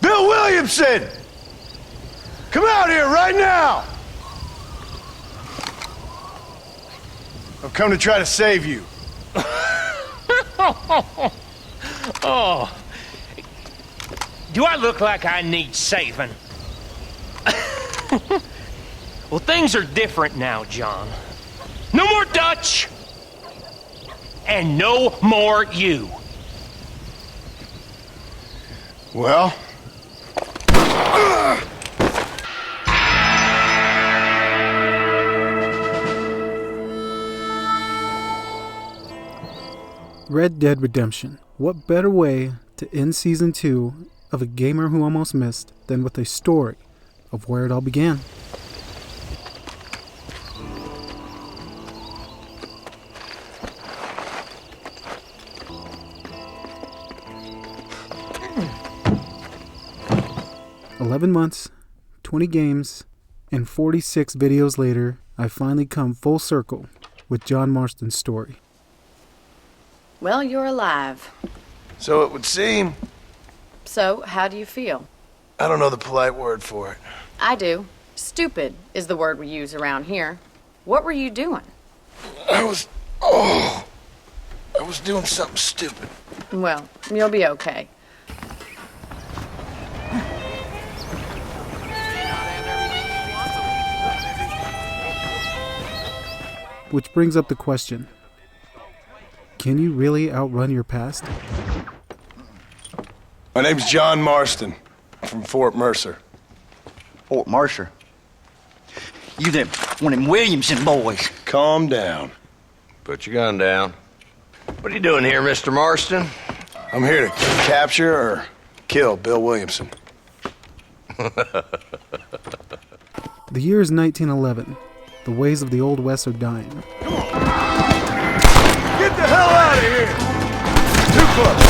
Bill Williamson! Come out here right now! I've come to try to save you. Oh. Do I look like I need saving? Well, things are different now, John. No more Dutch! And no more you. Well? Red Dead Redemption. What better way to end Season 2 of A Gamer Who Almost Missed than with a story of where it all began. "11 months, 20 games, and 46 videos later, I finally come full circle with John Marston's story." Well, you're alive. So it would seem. So, how do you feel? I don't know the polite word for it. I do. Stupid is the word we use around here. What were you doing? I was doing something stupid. Well, you'll be okay. Which brings up the question, can you really outrun your past? My name's John Marston. I'm from Fort Mercer. Fort Mercer? You them one of them Williamson boys. Calm down. Put your gun down. What are you doing here, Mr. Marston? I'm here to capture or kill Bill Williamson. The year is 1911. The ways of the Old West are dying. Come on! Get the hell out of here! Too close!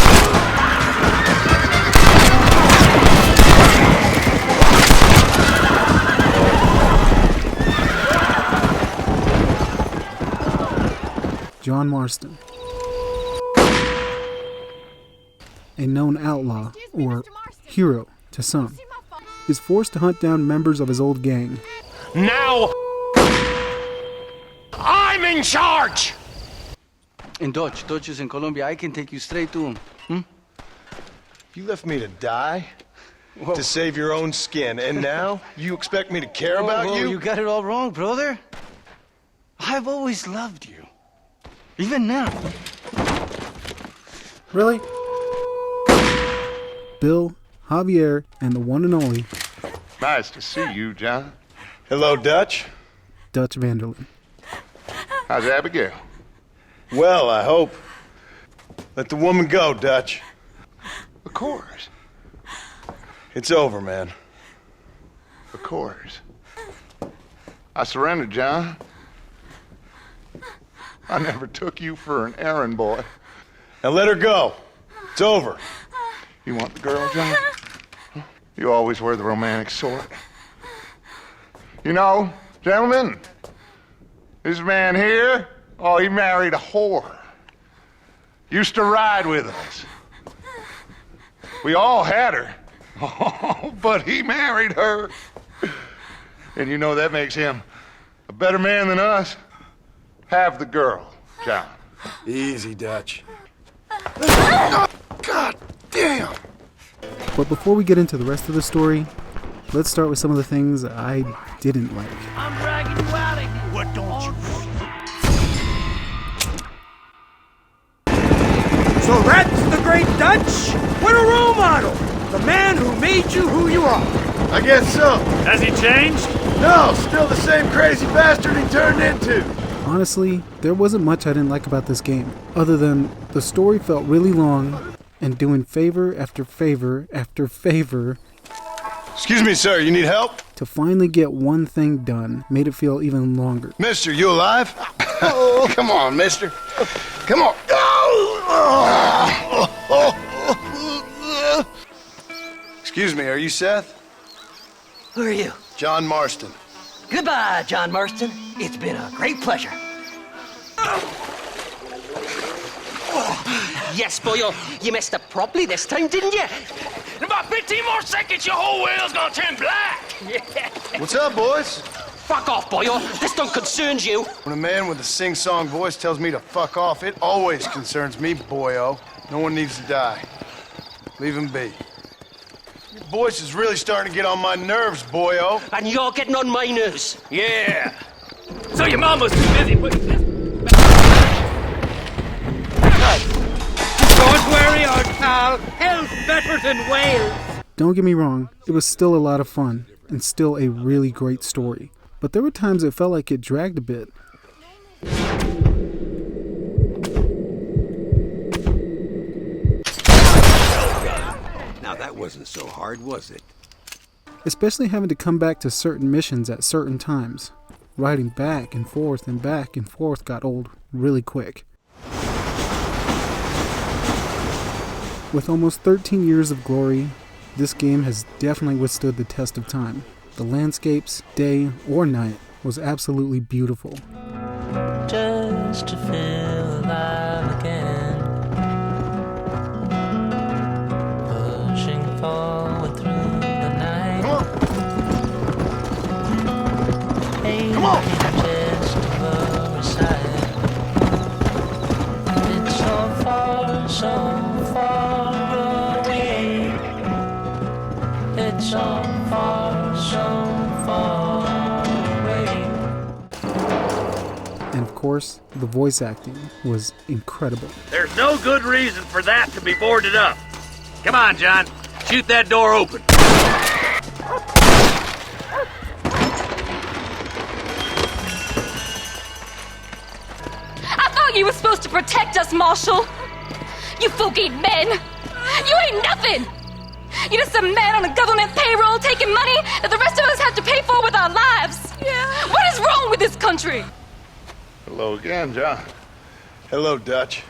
John Marston, a known outlaw, or hero to some, is forced to hunt down members of his old gang. Now, I'm in charge! In Dutch is in Colombia. I can take you straight to him. You left me to die? Whoa. To save your own skin, and now you expect me to care about Whoa, you? You got it all wrong, brother. I've always loved you. Even now. Really? Bill, Javier, and the one and only Nice to see you, John. Hello, Dutch. Dutch Vanderlyn. How's Abigail? Well, I hope. Let the woman go, Dutch. Of course. It's over, man. Of course. I surrendered, John. I never took you for an errand boy. Now let her go. It's over. You want the girl, John? You always were the romantic sort. You know, gentlemen, this man here, oh, he married a whore. Used to ride with us. We all had her. Oh, but he married her. And you know that makes him a better man than us. Have the girl, John. Easy, Dutch. God damn! But before we get into the rest of the story, let's start with some of the things I didn't like. I'm dragging you out of here. What don't you want? So that's the great Dutch? What a role model! The man who made you who you are. I guess so. Has he changed? No, still the same crazy bastard he turned into. Honestly, there wasn't much I didn't like about this game, other than the story felt really long, and doing favor after favor after favor Excuse me, sir, you need help? to finally get one thing done made it feel even longer. Mister, you alive? Come on, mister. Come on. Excuse me, are you Seth? Who are you? John Marston. Goodbye, John Marston. It's been a great pleasure. Yes, boyo. You messed up properly this time, didn't you? In about 15 more seconds, your whole wheel's gonna turn black. What's up, boys? Fuck off, boyo. This don't concern you. When a man with a sing-song voice tells me to fuck off, it always concerns me, boyo. No one needs to die. Leave him be. Your voice is really starting to get on my nerves, boyo. And you're getting on my nerves. Yeah. So your mama's too busy putting this. Don't worry, old pal. Hell's better than Wales. Don't get me wrong, it was still a lot of fun, and still a really great story. But there were times it felt like it dragged a bit. Now that wasn't so hard, was it? Especially having to come back to certain missions at certain times. Riding back and forth got old really quick. With almost 13 years of glory, this game has definitely withstood the test of time. The landscapes, day or night, was absolutely beautiful. Just to feel alive again, pushing forward through the night. Come on! Just over a side. It's so far, so far away. It's so far away. And of course, the voice acting was incredible. There's no good reason for that to be boarded up. Come on, John. Shoot that door open. I thought you were supposed to protect us, Marshal. You folk ain't men. You ain't nothing. You're just a man on a government payroll taking money that the rest of us have to pay for with our lives. Yeah. What is wrong with this country? Hello again, John. Hello, Dutch.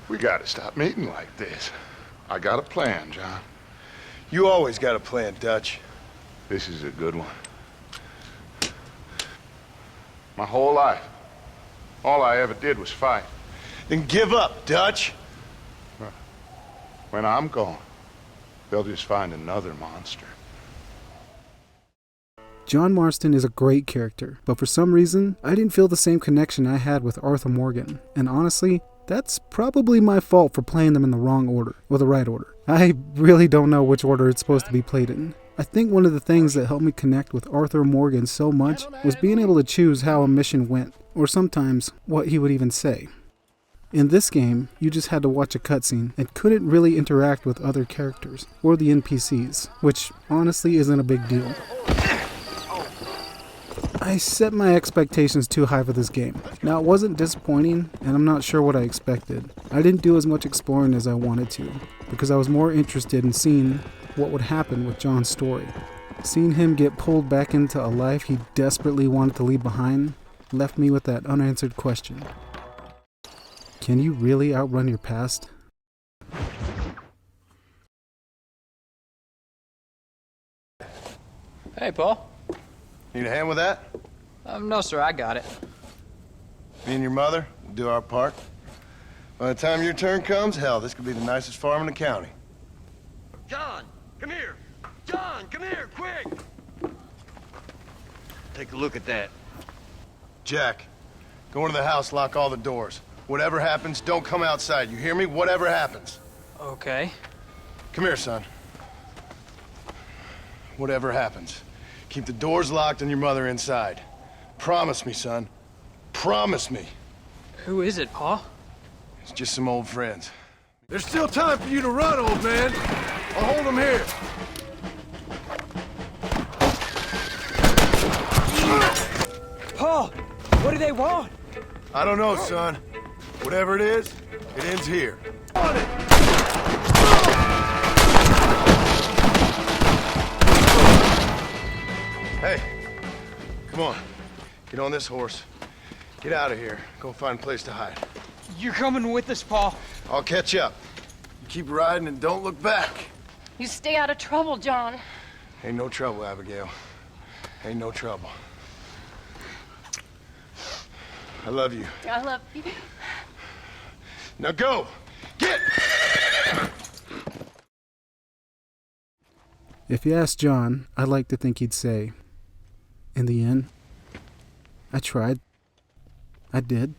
We gotta stop meeting like this. I got a plan, John. You always got a plan, Dutch. This is a good one. My whole life, all I ever did was fight. Then give up, Dutch. When I'm gone, they'll just find another monster. John Marston is a great character, but for some reason, I didn't feel the same connection I had with Arthur Morgan. And honestly, that's probably my fault for playing them in the wrong order, or the right order. I really don't know which order it's supposed to be played in. I think one of the things that helped me connect with Arthur Morgan so much was being able to choose how a mission went, or sometimes what he would even say. In this game, you just had to watch a cutscene and couldn't really interact with other characters, or the NPCs, which honestly isn't a big deal. I set my expectations too high for this game. Now, it wasn't disappointing, and I'm not sure what I expected. I didn't do as much exploring as I wanted to, because I was more interested in seeing what would happen with John's story. Seeing him get pulled back into a life he desperately wanted to leave behind left me with that unanswered question. Can you really outrun your past? Hey, Paul. Need a hand with that? No, sir, I got it. Me and your mother will do our part. By the time your turn comes, hell, this could be the nicest farm in the county. John, come here. John, come here, quick. Take a look at that. Jack, go into the house, lock all the doors. Whatever happens, don't come outside. You hear me? Whatever happens. Okay. Come here, son. Whatever happens, keep the doors locked and your mother inside. Promise me, son. Promise me. Who is it, Pa? It's just some old friends. There's still time for you to run, old man. I'll hold him here. Paul, what do they want? I don't know, son. Whatever it is, it ends here. On it! Hey, come on. Get on this horse. Get out of here. Go find a place to hide. You're coming with us, Paul. I'll catch up. You keep riding and don't look back. You stay out of trouble, John. Ain't no trouble, Abigail. Ain't no trouble. I love you. I love you. Now go! Get! If you ask John, I'd like to think he'd say, in the end, I tried. I did.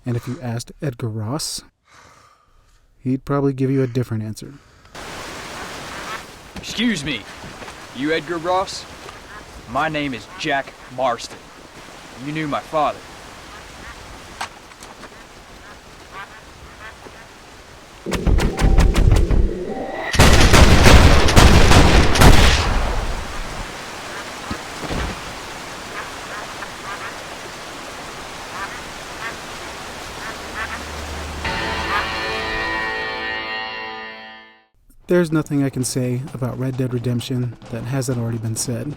And if you asked Edgar Ross, he'd probably give you a different answer. Excuse me. You Edgar Ross? My name is Jack Marston. You knew my father. There's nothing I can say about Red Dead Redemption that hasn't already been said.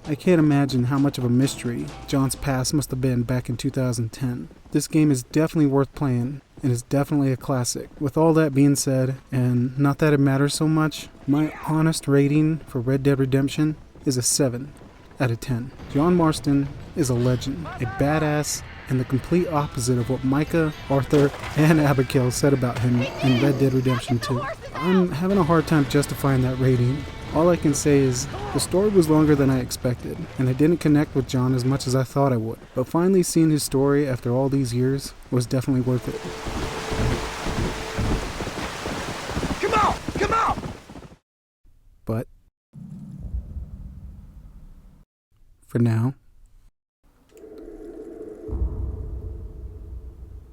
I can't imagine how much of a mystery John's past must have been back in 2010. This game is definitely worth playing and is definitely a classic. With all that being said, and not that it matters so much, my honest rating for Red Dead Redemption is a 7 out of 10. John Marston is a legend, a badass, and the complete opposite of what Micah, Arthur, and Abigail said about him in Red Dead Redemption 2. I'm having a hard time justifying that rating. All I can say is, the story was longer than I expected, and I didn't connect with John as much as I thought I would. But finally seeing his story after all these years was definitely worth it. Come on! Come on! But for now,